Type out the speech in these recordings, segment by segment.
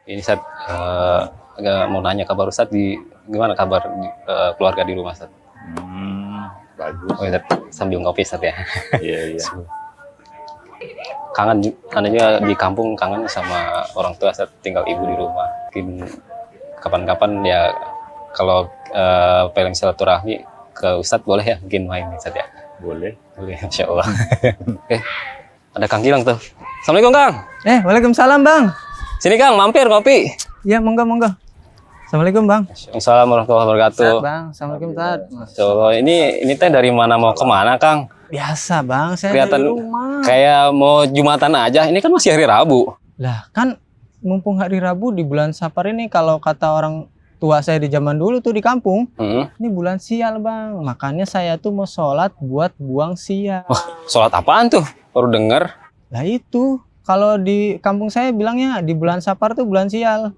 Ini Ustaz, agak mau nanya kabar Ustaz gimana kabar keluarga di rumah Ustaz? Bagus. Oh, Ustaz, sambil ngopi Ustaz ya. Iya, iya. Kangen juga di kampung, kangen sama orang tua Ustaz, tinggal ibu di rumah. Mungkin kapan-kapan ya kalau pengen silaturahmi ke Ustaz boleh ya, mungkin main Ustaz ya. Boleh. Boleh, Insya Allah. Oke, ada Kang Gilang tuh. Assalamualaikum Kang. Waalaikumsalam Bang. Sini Kang, mampir ngopi. Ya, monggo. Assalamualaikum Bang. Assalamualaikum warahmatullahi wabarakatuh. Sehat, Bang. Assalamualaikum Tad. So, ini teh dari mana mau kemana Kang? Biasa Bang, saya Kelihatan dari rumah. kayak mau Jumatan aja. Ini kan masih hari Rabu. Lah kan mumpung hari Rabu di bulan Safar ini, kalau kata orang tua saya di zaman dulu tuh di kampung, ini bulan sial Bang. Makanya saya tuh mau sholat buat buang sial. Wah, sholat apaan tuh? Baru denger. Lah itu, kalau di kampung saya bilangnya di bulan Safar tuh bulan sial.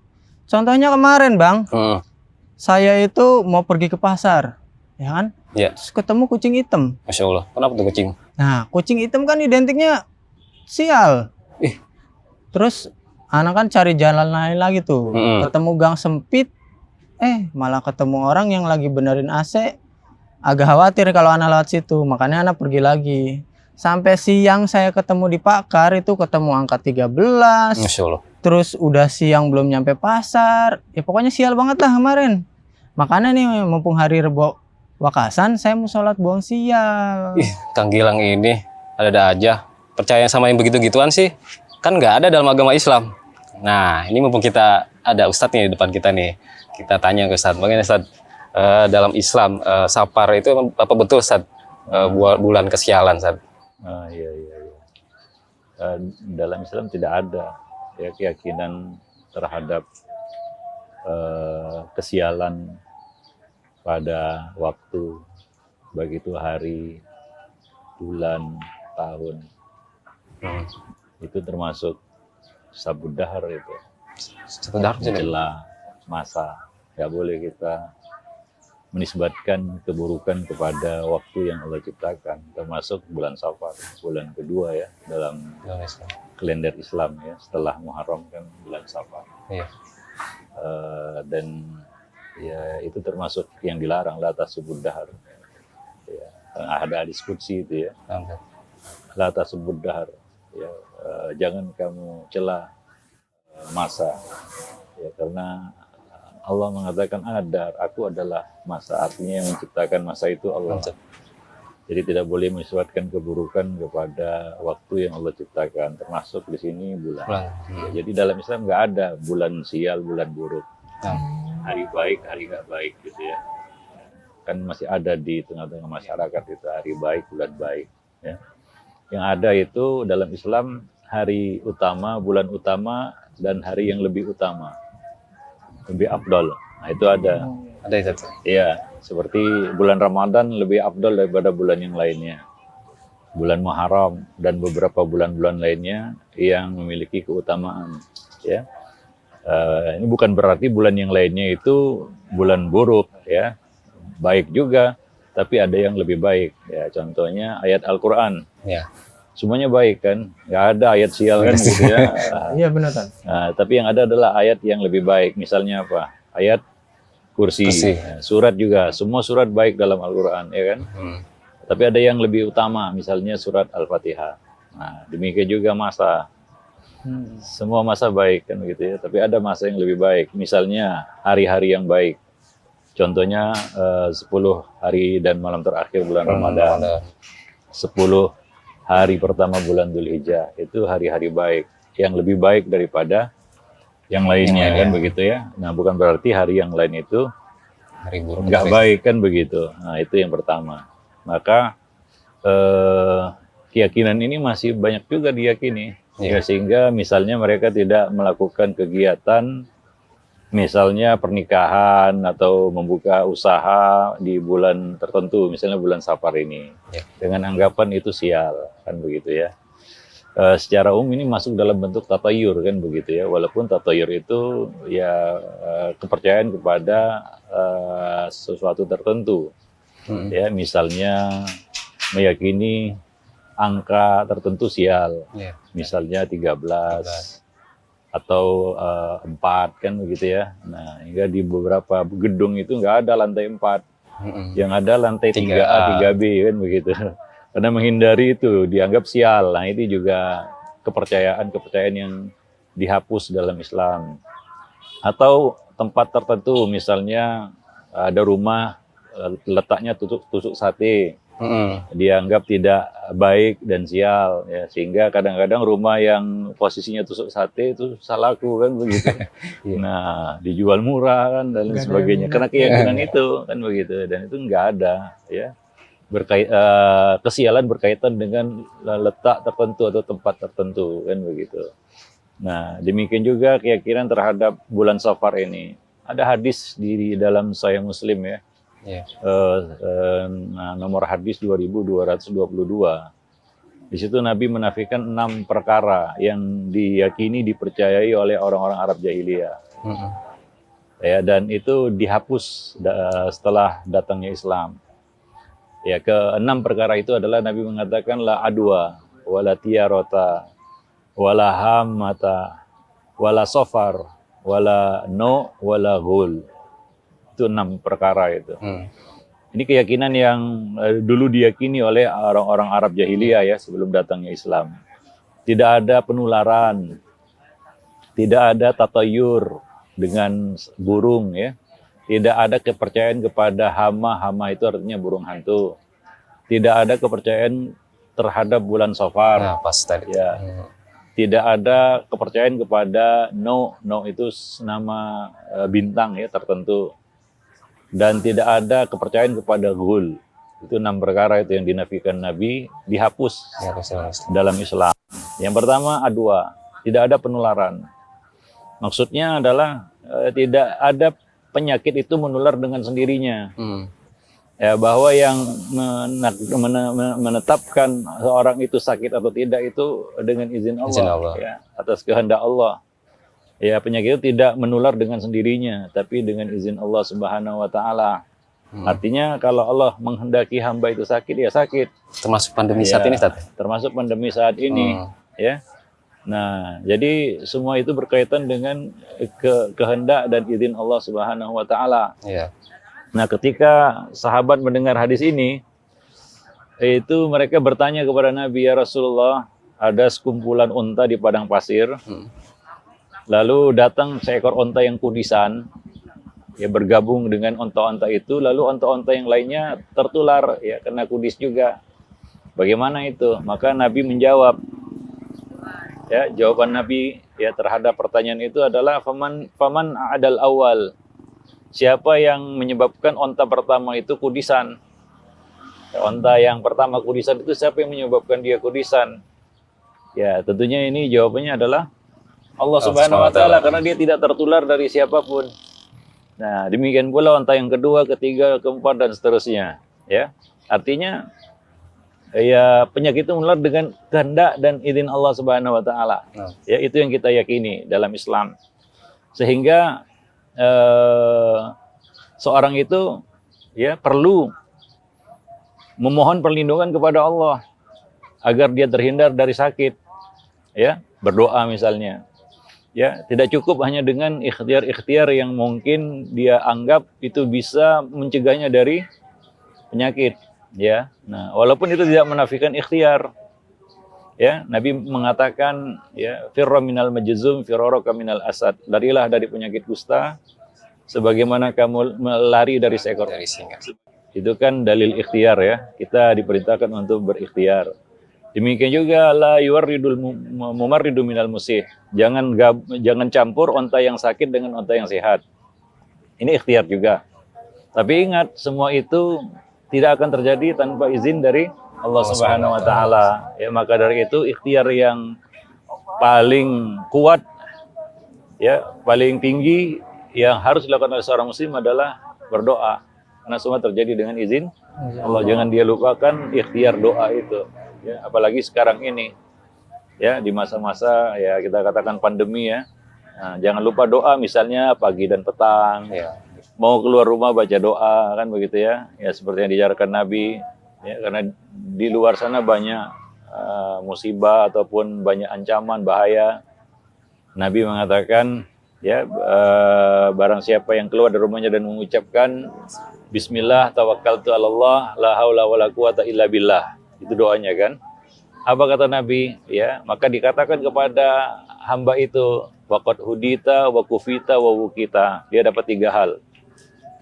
Contohnya kemarin Bang, saya itu mau pergi ke pasar, ya kan? Iya. Terus ketemu kucing hitam. Masya Allah. Kenapa tuh kucing? Nah, kucing hitam kan identiknya sial. Ih. Terus anak kan cari jalan lain lagi tuh. Ketemu gang sempit, malah ketemu orang yang lagi benerin AC. Agak khawatir kalau anak lewat situ, makanya anak pergi lagi. Sampai siang saya ketemu di Pakar, itu ketemu angka 13. Masya Allah. Terus udah siang belum nyampe pasar. Ya pokoknya sial banget lah kemarin. Makanya nih mumpung hari Rebo Wakasan, saya mau sholat buang sial. Ih, Kang Gilang ini ada aja. Percaya sama yang begitu-gituan sih. Kan nggak ada dalam agama Islam. Nah, ini mumpung kita ada Ustadz nih di depan kita nih. Kita tanya ke Ustadz. Bagaimana Ustadz, dalam Islam, Safar itu apa betul Ustadz? Bulan kesialan Ustadz? Iya. Dalam Islam tidak ada ya keyakinan terhadap kesialan pada waktu, baik itu hari, bulan, tahun. Itu termasuk sabud dahar itu. Satu darah sih. Mencela masa. Nggak boleh kita menisbatkan keburukan kepada waktu yang Allah ciptakan, termasuk bulan Safar, bulan kedua ya dalam kalender Islam ya, setelah Muharram kan bulan Safar. Iya. Dan ya itu termasuk yang dilarang, la tasubud dahar. Ya, ada hadis qudsi itu ya. La tasubud dahar. Ya, jangan kamu cela masa. Ya, karena Allah mengatakan aku adalah masa, artinya yang menciptakan masa itu Allah. Jadi tidak boleh menisbatkan keburukan kepada waktu yang Allah ciptakan, termasuk di sini bulan. Ya, jadi dalam Islam nggak ada bulan sial, bulan buruk, hari baik, hari nggak baik gitu ya. Kan masih ada di tengah-tengah masyarakat itu hari baik, bulan baik. Ya. Yang ada itu dalam Islam hari utama, bulan utama, dan hari yang lebih utama. Lebih afdol. Nah, itu ada. Ada itu. Iya, seperti bulan Ramadan lebih afdol daripada bulan yang lainnya. Bulan Muharram dan beberapa bulan-bulan lainnya yang memiliki keutamaan. Ya, ini bukan berarti bulan yang lainnya itu bulan buruk, ya. Baik juga, tapi ada yang lebih baik. Ya, contohnya ayat Al-Quran. Ya. Semuanya baik kan, nggak ada ayat sial kan gitu ya. Iya benar kan. Nah, tapi yang ada adalah ayat yang lebih baik. Misalnya apa? Ayat kursi. Nah, surat juga, semua surat baik dalam Al-Quran, ya kan? Tapi ada yang lebih utama, misalnya surat Al-Fatihah. Nah, demikian juga masa. Semua masa baik kan gitu ya. Tapi ada masa yang lebih baik. Misalnya hari-hari yang baik. Contohnya 10 hari dan malam terakhir bulan Ramadan. 10 hari pertama bulan Dzulhijjah, itu hari-hari baik, yang lebih baik daripada yang lainnya kan begitu ya. Nah, bukan berarti hari yang lain itu Hari buruk nggak baik kan begitu. Nah, itu yang pertama. Maka keyakinan ini masih banyak juga diyakini, ya, sehingga misalnya mereka tidak melakukan kegiatan misalnya pernikahan atau membuka usaha di bulan tertentu, misalnya bulan Safar ini, dengan anggapan itu sial, kan begitu ya. Secara umum ini masuk dalam bentuk tatayur kan begitu ya, walaupun tatayur itu ya kepercayaan kepada sesuatu tertentu, ya, misalnya meyakini angka tertentu sial, misalnya 13. atau 4 kan begitu ya. Nah, hingga di beberapa gedung itu nggak ada lantai 4, yang ada lantai 3A, 3B kan begitu. Karena menghindari itu dianggap sial. Nah, ini juga kepercayaan yang dihapus dalam Islam. Atau tempat tertentu, misalnya ada rumah letaknya tusuk sate, dianggap tidak baik dan sial, ya, sehingga kadang-kadang rumah yang posisinya tusuk sate itu salah laku kan begitu. Nah, dijual murah kan dan lain sebagainya karena keyakinan itu kan begitu, dan itu nggak ada ya. Kesialan berkaitan dengan letak tertentu atau tempat tertentu kan begitu. Nah, demikian juga keyakinan terhadap bulan Safar ini. Ada hadis di dalam Sahih Muslim ya. Nomor hadis 2222. Di situ Nabi menafikan 6 perkara yang diyakini dipercayai oleh orang-orang Arab jahiliyah. Ya, dan itu dihapus setelah datangnya Islam. Ya, ke-6 perkara itu adalah Nabi mengatakan la adwa, wala tiyarota, wala hammata, wala safar, wala no, wala ghul. Itu 6 perkara itu. Ini keyakinan yang dulu diyakini oleh orang-orang Arab jahiliyah ya, sebelum datangnya Islam. Tidak ada penularan, tidak ada tatayur dengan burung ya. Tidak ada kepercayaan kepada hama itu artinya burung hantu. Tidak ada kepercayaan terhadap bulan Safar. Nah, pas tadi. Ya. Tidak ada kepercayaan kepada no itu nama bintang ya tertentu. Dan tidak ada kepercayaan kepada ghul. Itu 6 perkara itu yang dinafikan Nabi, dihapus dalam Islam. Yang pertama adwa, tidak ada penularan. Maksudnya adalah tidak ada penyakit itu menular dengan sendirinya. Ya, bahwa yang menetapkan seorang itu sakit atau tidak itu dengan izin Allah. Ya, atas kehendak Allah. Ya, penyakit itu tidak menular dengan sendirinya, tapi dengan izin Allah Subhanahu wa taala. Artinya kalau Allah menghendaki hamba itu sakit, ya sakit. Termasuk pandemi saat ini, Ustaz? Termasuk pandemi saat ini, ya. Nah, jadi semua itu berkaitan dengan kehendak dan izin Allah Subhanahu wa taala. Iya. Nah, ketika sahabat mendengar hadis ini, itu mereka bertanya kepada Nabi, ya Rasulullah, ada sekumpulan unta di padang pasir. Lalu datang seekor onta yang kudisan, ya bergabung dengan onta-onta itu, lalu onta-onta yang lainnya tertular, ya kena kudis juga. Bagaimana itu? Maka Nabi menjawab, ya jawaban Nabi ya terhadap pertanyaan itu adalah faman adal awal. Siapa yang menyebabkan onta pertama itu kudisan? Ya, onta yang pertama kudisan itu siapa yang menyebabkan dia kudisan? Ya tentunya ini jawabannya adalah Allah Subhanahu wa taala, karena dia tidak tertular dari siapapun. Nah, demikian pula onta yang kedua, ketiga, keempat dan seterusnya, ya. Artinya ya penyakit itu menular dengan kehendak dan izin Allah Subhanahu wa taala. Ya, itu yang kita yakini dalam Islam. Sehingga seorang itu ya perlu memohon perlindungan kepada Allah agar dia terhindar dari sakit. Ya, berdoa misalnya. Ya, tidak cukup hanya dengan ikhtiar-ikhtiar yang mungkin dia anggap itu bisa mencegahnya dari penyakit, ya. Nah, walaupun itu tidak menafikan ikhtiar. Ya, Nabi mengatakan ya, firra minal majzum firaraka minal asad. Larilah dari penyakit kusta sebagaimana kamu lari dari seekor singa. Itu kan dalil ikhtiar ya. Kita diperintahkan untuk berikhtiar. Demikian juga la yuwarridul mumarridu minal musih. Jangan campur onta yang sakit dengan onta yang sehat. Ini ikhtiar juga. Tapi ingat, semua itu tidak akan terjadi tanpa izin dari Allah Subhanahu wa taala. Ya, maka dari itu ikhtiar yang paling kuat ya, paling tinggi yang harus dilakukan oleh seorang muslim adalah berdoa. Karena semua terjadi dengan izin Allah. Jangan dia lupakan ikhtiar doa itu. Ya, apalagi sekarang ini ya, di masa-masa ya kita katakan pandemi ya. Nah, jangan lupa doa misalnya pagi dan petang ya. Mau keluar rumah baca doa kan begitu ya. Ya seperti yang diajarkan Nabi ya, karena di luar sana banyak musibah ataupun banyak ancaman bahaya. Nabi mengatakan, ya barang siapa yang keluar dari rumahnya dan mengucapkan Bismillah tawakkaltu 'alallah la haula wala quwata illa billah. Itu doanya kan. Apa kata Nabi? Ya, maka dikatakan kepada hamba itu, waqad hudita wa kufita wa wukita. Dia dapat 3 hal.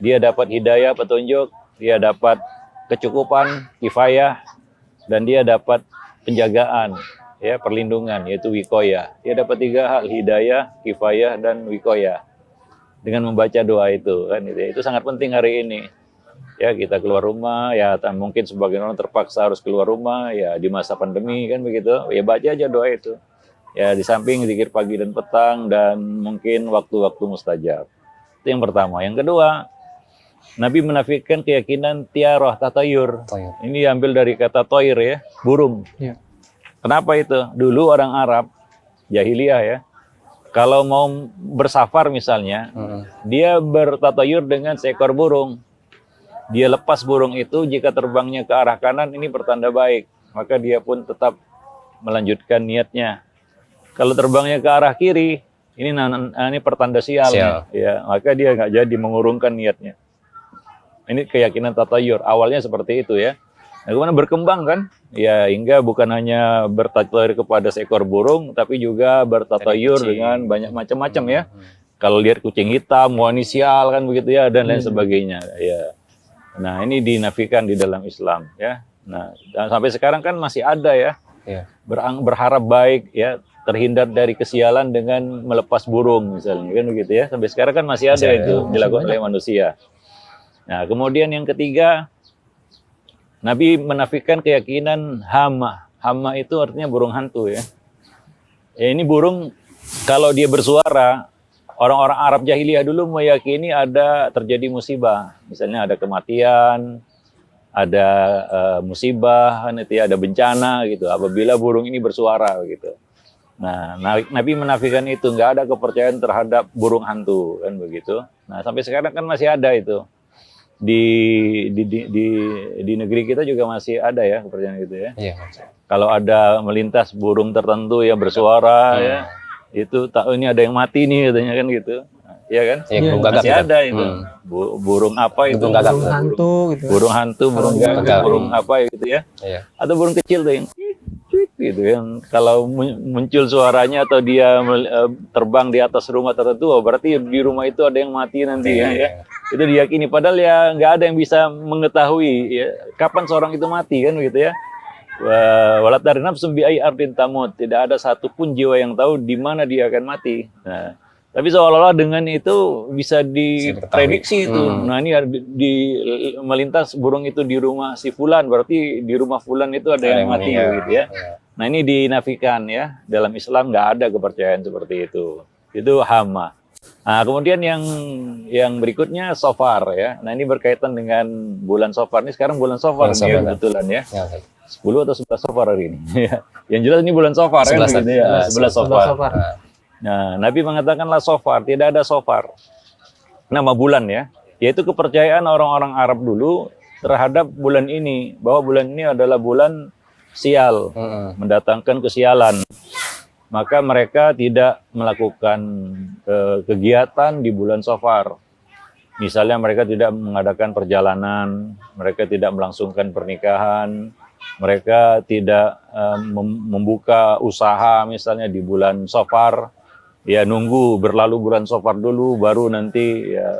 Dia dapat hidayah, petunjuk, dia dapat kecukupan, kifayah, dan dia dapat penjagaan, ya, perlindungan, yaitu wikoyah. Dia dapat 3 hal, hidayah, kifayah, dan wikoyah. Dengan membaca doa itu, kan itu sangat penting hari ini. Ya, kita keluar rumah, ya mungkin sebagian orang terpaksa harus keluar rumah, ya di masa pandemi kan begitu. Ya baca aja doa itu. Ya di samping zikir pagi dan petang dan mungkin waktu-waktu mustajab. Itu yang pertama. Yang kedua, Nabi menafikan keyakinan tiarah, tatayur. Ini diambil dari kata toir ya, burung. Ya. Kenapa itu? Dulu orang Arab, jahiliyah ya, kalau mau bersafar misalnya, dia bertatayur dengan seekor burung. Dia lepas burung itu, jika terbangnya ke arah kanan, ini pertanda baik. Maka dia pun tetap melanjutkan niatnya. Kalau terbangnya ke arah kiri, ini pertanda sial. Ya, maka dia nggak jadi mengurungkan niatnya. Ini keyakinan tatayur. Awalnya seperti itu ya. Nah, kemudian berkembang kan? Ya, hingga bukan hanya bertatayur kepada seekor burung, tapi juga bertatayur dengan banyak macam-macam ya. Kalau lihat kucing hitam, wani sial kan begitu ya, dan lain sebagainya. Ya. Nah, ini dinafikan di dalam Islam ya. Nah, dan sampai sekarang kan masih ada ya. Berharap baik ya, terhindar dari kesialan dengan melepas burung misalnya kan begitu ya. Sampai sekarang kan masih ada itu dilakukan oleh manusia. Nah, kemudian yang ketiga, Nabi menafikan keyakinan hama. Hama itu artinya burung hantu ya. Ya ini burung kalau dia bersuara, orang-orang Arab jahiliyah dulu meyakini ada terjadi musibah. Misalnya ada kematian, ada musibah, nanti ada bencana gitu. Apabila burung ini bersuara gitu. Nah, Nabi menafikan itu, nggak ada kepercayaan terhadap burung hantu kan begitu. Nah, sampai sekarang kan masih ada itu. Di negeri kita juga masih ada ya kepercayaan gitu ya. Kalau ada melintas burung tertentu yang bersuara ya, itu tahu ini ada yang mati nih katanya kan gitu. Iya kan? Burung gagak masih ada itu. Burung apa itu? Burung hantu gitu. Burung hantu, burung gagak, burung apa gitu ya. Atau burung kecil tuh yang gitu yang kalau muncul suaranya atau dia terbang di atas rumah tertentu, berarti di rumah itu ada yang mati nanti ya. Itu diyakini, padahal ya nggak ada yang bisa mengetahui ya, kapan seorang itu mati kan begitu ya. Walat dari nafsum bi ai ardin tamut, tidak ada satupun jiwa yang tahu di mana dia akan mati. Nah, tapi seolah-olah dengan itu bisa diprediksi itu. Nah, ini di melintas burung itu di rumah si fulan, berarti di rumah fulan itu ada yang mati gitu ya. Nah, ini dinafikan ya. Dalam Islam nggak ada kepercayaan seperti itu. Itu hama. Nah, kemudian yang berikutnya Safar ya. Nah, ini berkaitan dengan bulan Safar. Ini sekarang bulan Safar nih ya, kebetulan ya. 10 atau 11 Safar hari ini. Yang jelas ini bulan Safar kan gitu ya. 11 Safar. Nah, Nabi mengatakanlah Safar, tidak ada Safar. Nama bulan ya. Yaitu kepercayaan orang-orang Arab dulu terhadap bulan ini, bahwa bulan ini adalah bulan sial, mendatangkan kesialan. Maka mereka tidak melakukan kegiatan di bulan Safar. Misalnya mereka tidak mengadakan perjalanan, mereka tidak melangsungkan pernikahan, mereka tidak membuka usaha misalnya di bulan Safar. Ya nunggu berlalu bulan Safar dulu, baru nanti ya,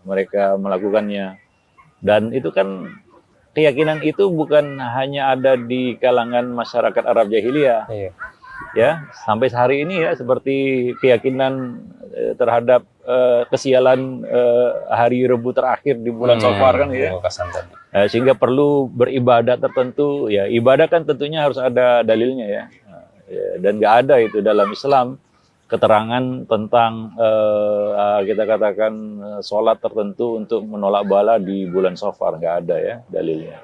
mereka melakukannya. Dan itu kan keyakinan itu bukan hanya ada di kalangan masyarakat Arab jahiliyah. Ya, sampai hari ini ya, seperti keyakinan terhadap kesialan hari Rebu terakhir di bulan Safar kan ya. Sehingga perlu beribadah tertentu ya. Ibadah kan tentunya harus ada dalilnya ya. Dan nggak ada itu dalam Islam keterangan tentang kita katakan sholat tertentu untuk menolak bala di bulan Safar, nggak ada ya dalilnya.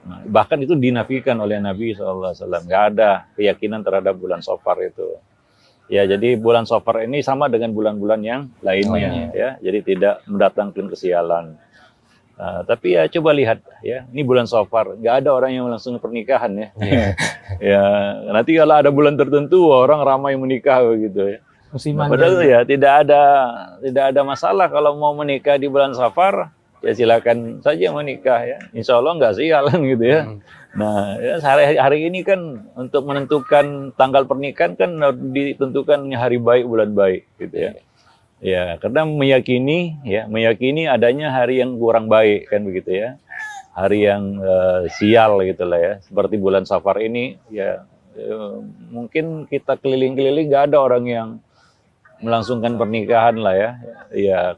Nah, bahkan itu dinafikan oleh Nabi SAW. Nggak ada keyakinan terhadap bulan Safar itu. Ya, jadi bulan Safar ini sama dengan bulan-bulan yang lainnya. Ya, jadi tidak mendatangkan kesialan. Tapi ya coba lihat ya, ini bulan Safar, nggak ada orang yang langsung pernikahan ya. Ya nanti kalau ada bulan tertentu orang ramai menikah begitu ya. Musiman Padahal ya tidak ada masalah kalau mau menikah di bulan Safar, ya silakan saja menikah ya. Insya Allah nggak sial kan gitu ya. Nah ya, hari ini kan untuk menentukan tanggal pernikahan kan harus ditentukan hari baik bulan baik gitu ya. Ya, karena meyakini adanya hari yang kurang baik kan begitu ya, hari yang sial gitulah ya, seperti bulan Safar ini ya, mungkin kita keliling-keliling nggak ada orang yang melangsungkan pernikahan lah ya,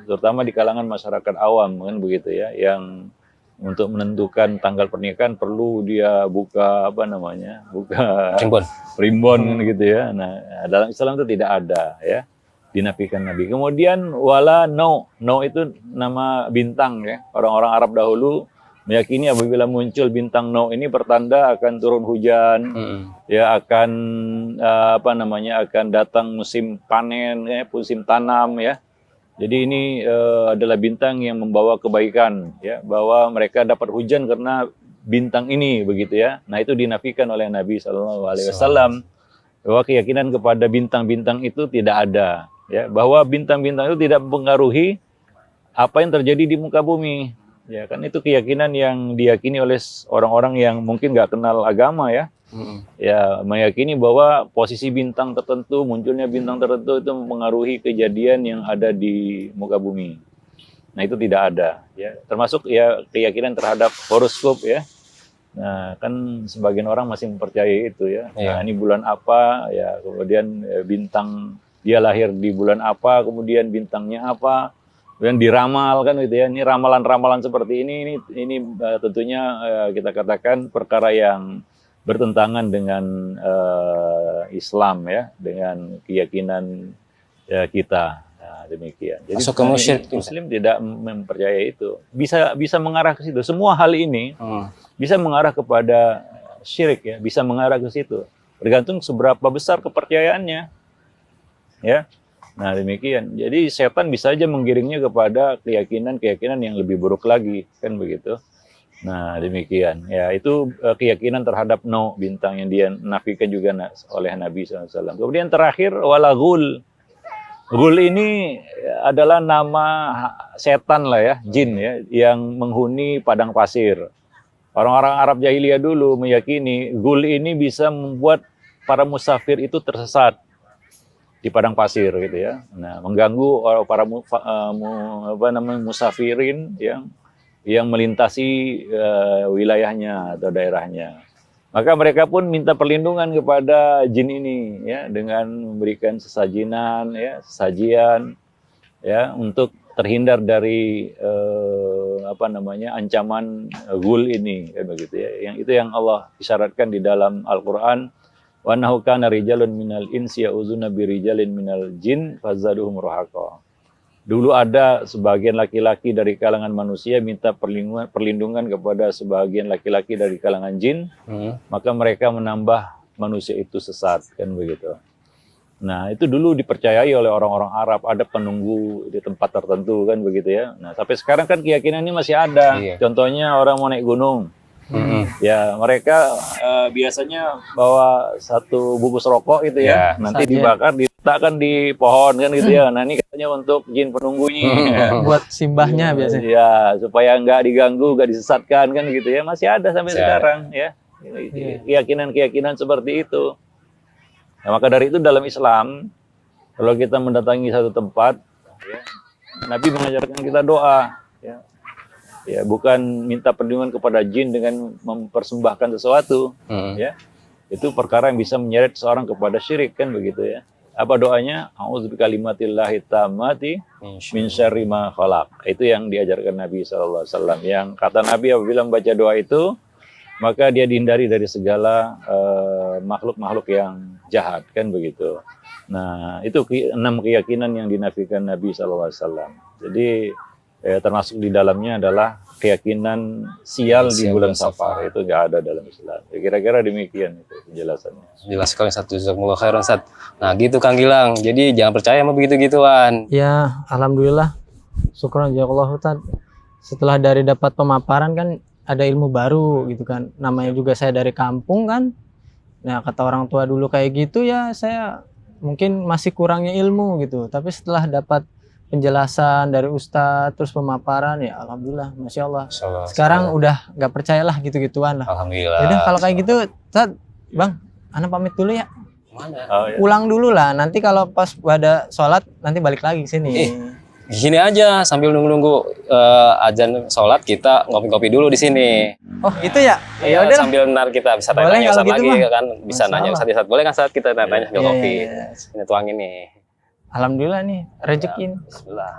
terutama di kalangan masyarakat awam kan begitu ya, yang untuk menentukan tanggal pernikahan perlu dia buka primbon kan gitu ya. Nah dalam Islam itu tidak ada ya. Dinafikan Nabi. Kemudian wala no itu nama bintang ya. Orang-orang Arab dahulu meyakini apabila muncul bintang no ini pertanda akan turun hujan, ya akan akan datang musim panen, ya, musim tanam ya. Jadi ini adalah bintang yang membawa kebaikan ya, bahwa mereka dapat hujan karena bintang ini begitu ya. Nah itu dinafikan oleh Nabi SAW bahwa keyakinan kepada bintang-bintang itu tidak ada. Ya, bahwa bintang-bintang itu tidak mempengaruhi apa yang terjadi di muka bumi. Ya, kan itu keyakinan yang diyakini oleh orang-orang yang mungkin nggak kenal agama ya. Ya, meyakini bahwa posisi bintang tertentu, munculnya bintang tertentu itu mempengaruhi kejadian yang ada di muka bumi. Nah, itu tidak ada ya. Termasuk ya keyakinan terhadap horoskop ya. Nah, kan sebagian orang masih mempercayai itu ya. Nah, ini bulan apa ya, kemudian bintang dia lahir di bulan apa, kemudian bintangnya apa, kemudian diramal kan gitu ya. Ini ramalan-ramalan seperti ini tentunya kita katakan perkara yang bertentangan dengan Islam ya, dengan keyakinan kita. Nah, demikian. Jadi masuk ke musyrik. Muslim tidak mempercayai itu. Bisa mengarah ke situ. Semua hal ini bisa mengarah kepada syirik ya, bisa mengarah ke situ. Tergantung seberapa besar kepercayaannya. Ya, nah demikian. Jadi setan bisa saja menggiringnya kepada keyakinan yang lebih buruk lagi, kan begitu. Nah demikian. Ya itu keyakinan terhadap bintang yang dia nafikan juga oleh Nabi SAW. Kemudian terakhir wala ghul. Ghul ini adalah nama setan lah ya, jin ya, yang menghuni padang pasir. Orang-orang Arab jahiliyah dulu meyakini ghul ini bisa membuat para musafir itu tersesat di padang pasir gitu ya. Nah, mengganggu para musafirin yang melintasi wilayahnya atau daerahnya. Maka mereka pun minta perlindungan kepada jin ini ya, dengan memberikan sesajian ya untuk terhindar dari ancaman ghul ini kan begitu ya. Yang itu yang Allah isyaratkan di dalam Al-Qur'an. Wa annahu kana rijalun minal insi ya'uzuna birijalin minal jin fazaduhum rahaqa. Dulu ada sebagian laki-laki dari kalangan manusia minta perlindungan kepada sebagian laki-laki dari kalangan jin, maka mereka menambah manusia itu sesat kan begitu. Nah, itu dulu dipercayai oleh orang-orang Arab, ada penunggu di tempat tertentu kan begitu ya. Nah, sampai sekarang kan keyakinan ini masih ada. Contohnya orang mau naik gunung. Ya mereka biasanya bawa satu bungkus rokok gitu ya, nanti dibakar, diletakkan di pohon kan gitu ya. Nah ini katanya untuk jin penunggunya, buat simbahnya biasanya. Ya supaya nggak diganggu, nggak disesatkan kan gitu ya. Masih ada sampai sekarang ya keyakinan seperti itu. Nah, maka dari itu dalam Islam kalau kita mendatangi satu tempat, ya, Nabi mengajarkan kita doa. Ya, bukan minta perlindungan kepada jin dengan mempersembahkan sesuatu, ya. Itu perkara yang bisa menyeret seorang kepada syirik kan begitu ya. Apa doanya? A'udzubikalimatillahi tammati min syarri ma khalaq. Itu yang diajarkan Nabi SAW. Yang kata Nabi apabila membaca doa itu, maka dia dihindari dari segala makhluk-makhluk yang jahat kan begitu. Nah, itu 6 keyakinan yang dinafikan Nabi SAW. Jadi termasuk di dalamnya adalah keyakinan sial di bulan Safar. Itu nggak ada dalam Islam. Kira-kira demikian itu penjelasannya. Jelas sekali Ustaz, jazakumullah khairan Ustaz. Nah gitu Kang Gilang, jadi jangan percaya sama begitu-gituan. Ya, alhamdulillah. Syukran jazakallahu Ustaz. setelah dari dapat pemaparan kan ada ilmu baru gitu kan. Namanya juga saya dari kampung kan. Nah, kata orang tua dulu kayak gitu ya, saya mungkin masih kurangnya ilmu gitu. Tapi setelah dapat penjelasan dari ustadz terus pemaparan ya alhamdulillah, masya Allah. Sekarang udah nggak percayalah gitu-gituan lah. Alhamdulillah. Yaudah kalau kayak gitu, Ustadz, Bang, Ana pamit dulu ya. Mana? Oh, ya. Pulang dulu lah. Nanti kalau pas ada sholat nanti balik lagi ke sini. Gini aja sambil nunggu-nunggu azan sholat kita ngopi-ngopi dulu di sini. Oh itu ya? Ya, Ya udah. sambil ntar kita bisa Boleh tanya kalau Ustadz gitu, lagi Bang. kan bisa Masya nanya Allah. Ustadz boleh kan saat kita tanya sambil Iya, ngopi. iya, iya. Ini tuangin nih. Alhamdulillah nih rezeki. Bismillah.